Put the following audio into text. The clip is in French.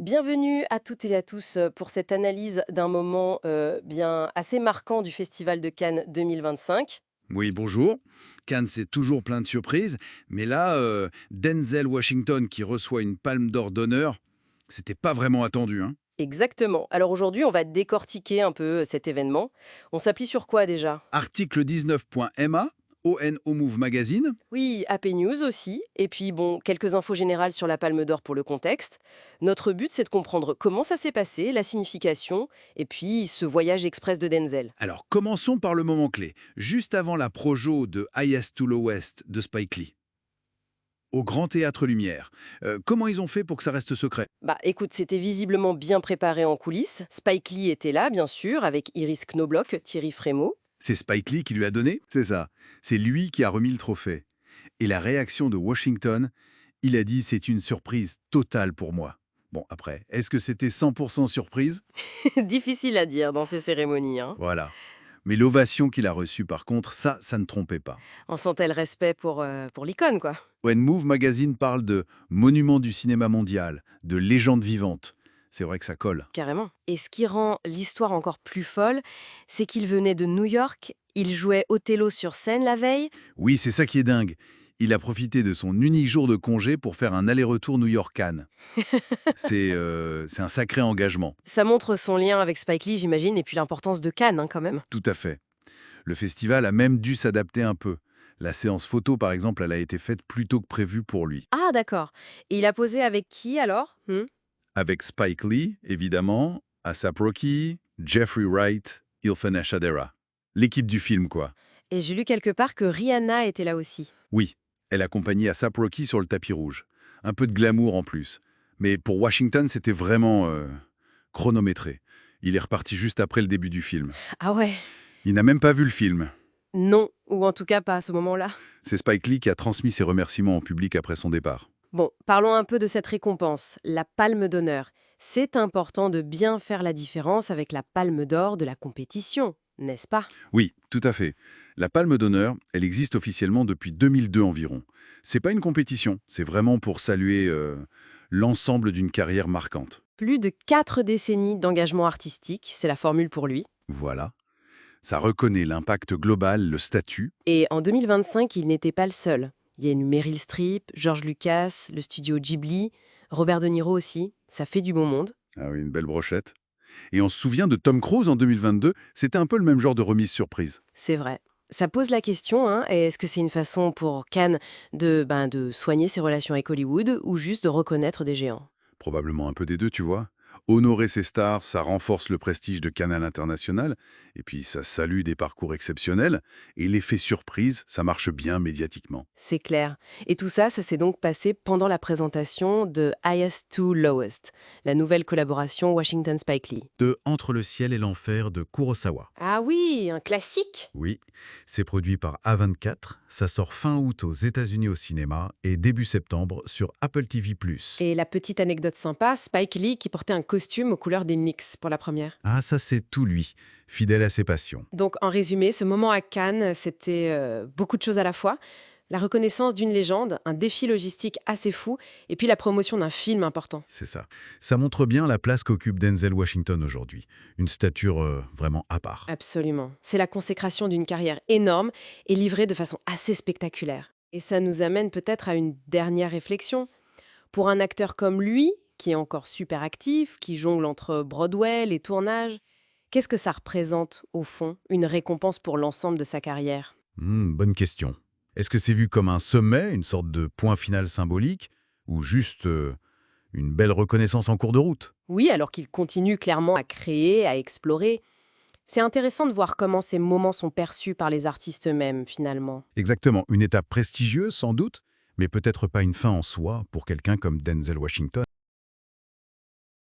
Bienvenue à toutes et à tous pour cette analyse d'un moment bien assez marquant du Festival de Cannes 2025. Oui, bonjour. Cannes, c'est toujours plein de surprises, mais là, Denzel Washington qui reçoit une palme d'or d'honneur, c'était pas vraiment attendu, hein. Exactement. Alors aujourd'hui, on va décortiquer un peu cet événement. On s'appuie sur quoi déjà? Article 19.ma, ONO Move Magazine. Oui, AP News aussi. Et puis bon, quelques infos générales sur la Palme d'Or pour le contexte. Notre but, c'est de comprendre comment ça s'est passé, la signification, et puis ce voyage express de Denzel. Alors, commençons par le moment clé, juste avant la projo de Highest to Lowest de Spike Lee, au Grand Théâtre Lumière. Comment ils ont fait pour que ça reste secret? Bah écoute, c'était visiblement bien préparé en coulisses. Spike Lee était là, bien sûr, avec Iris Knobloch, Thierry Frémaux. C'est Spike Lee qui lui a donné? C'est ça. C'est lui qui a remis le trophée. Et la réaction de Washington, il a dit c'est une surprise totale pour moi. Bon, après, est-ce que c'était 100% surprise? Difficile à dire dans ces cérémonies, hein. Voilà. Mais l'ovation qu'il a reçue, par contre, ça ne trompait pas. On sentait le respect pour l'icône, quoi. When Move Magazine parle de monument du cinéma mondial, de légende vivante. C'est vrai que ça colle. Carrément. Et ce qui rend l'histoire encore plus folle, c'est qu'il venait de New York, il jouait Othello sur scène la veille. Oui, c'est ça qui est dingue. Il a profité de son unique jour de congé pour faire un aller-retour New York-Cannes. C'est un sacré engagement. Ça montre son lien avec Spike Lee, j'imagine, et puis l'importance de Cannes, hein, quand même. Tout à fait. Le festival a même dû s'adapter un peu. La séance photo, par exemple, elle a été faite plus tôt que prévu pour lui. Ah, d'accord. Et il a posé avec qui, alors? Avec Spike Lee, évidemment, Asap Rocky, Jeffrey Wright, Ilfen Ashadera. L'équipe du film, quoi. Et j'ai lu quelque part que Rihanna était là aussi. Oui, elle accompagnait Asap Rocky sur le tapis rouge. Un peu de glamour en plus. Mais pour Washington, c'était vraiment chronométré. Il est reparti juste après le début du film. Ah ouais? Il n'a même pas vu le film. Non, ou en tout cas pas à ce moment-là. C'est Spike Lee qui a transmis ses remerciements en public après son départ. Bon, parlons un peu de cette récompense, la Palme d'honneur. C'est important de bien faire la différence avec la Palme d'or de la compétition, n'est-ce pas? Oui, tout à fait. La Palme d'honneur, elle existe officiellement depuis 2002 environ. C'est pas une compétition, c'est vraiment pour saluer l'ensemble d'une carrière marquante. Plus de 4 décennies d'engagement artistique, c'est la formule pour lui. Voilà. Ça reconnaît l'impact global, le statut. Et en 2025, il n'était pas le seul. Il y a une Meryl Streep, George Lucas, le studio Ghibli, Robert De Niro aussi. Ça fait du bon monde. Ah oui, une belle brochette. Et on se souvient de Tom Cruise en 2022, c'était un peu le même genre de remise surprise. C'est vrai. Ça pose la question, hein, est-ce que c'est une façon pour Cannes de soigner ses relations avec Hollywood ou juste de reconnaître des géants? Probablement un peu des deux, tu vois. Honorer ses stars, ça renforce le prestige de Cannes à l'international, et puis ça salue des parcours exceptionnels, et l'effet surprise, ça marche bien médiatiquement. C'est clair. Et tout ça, ça s'est donc passé pendant la présentation de Highest to Lowest, la nouvelle collaboration Washington-Spike Lee. De Entre le ciel et l'enfer de Kurosawa. Ah oui, un classique. Oui, c'est produit par A24, ça sort fin août aux États-Unis au cinéma et début septembre sur Apple TV+. Et la petite anecdote sympa, Spike Lee qui portait un costume aux couleurs des Knicks pour la première. Ah, ça c'est tout lui, fidèle à ses passions. Donc en résumé, ce moment à Cannes, c'était beaucoup de choses à la fois. La reconnaissance d'une légende, un défi logistique assez fou, et puis la promotion d'un film important. C'est ça. Ça montre bien la place qu'occupe Denzel Washington aujourd'hui. Une stature vraiment à part. Absolument. C'est la consécration d'une carrière énorme et livrée de façon assez spectaculaire. Et ça nous amène peut-être à une dernière réflexion. Pour un acteur comme lui, qui est encore super actif, qui jongle entre Broadway, les tournages, qu'est-ce que ça représente, au fond, une récompense pour l'ensemble de sa carrière? Bonne question. Est-ce que c'est vu comme un sommet, une sorte de point final symbolique, ou juste une belle reconnaissance en cours de route? Oui, alors qu'il continue clairement à créer, à explorer. C'est intéressant de voir comment ces moments sont perçus par les artistes eux-mêmes, finalement. Exactement, une étape prestigieuse sans doute, mais peut-être pas une fin en soi pour quelqu'un comme Denzel Washington.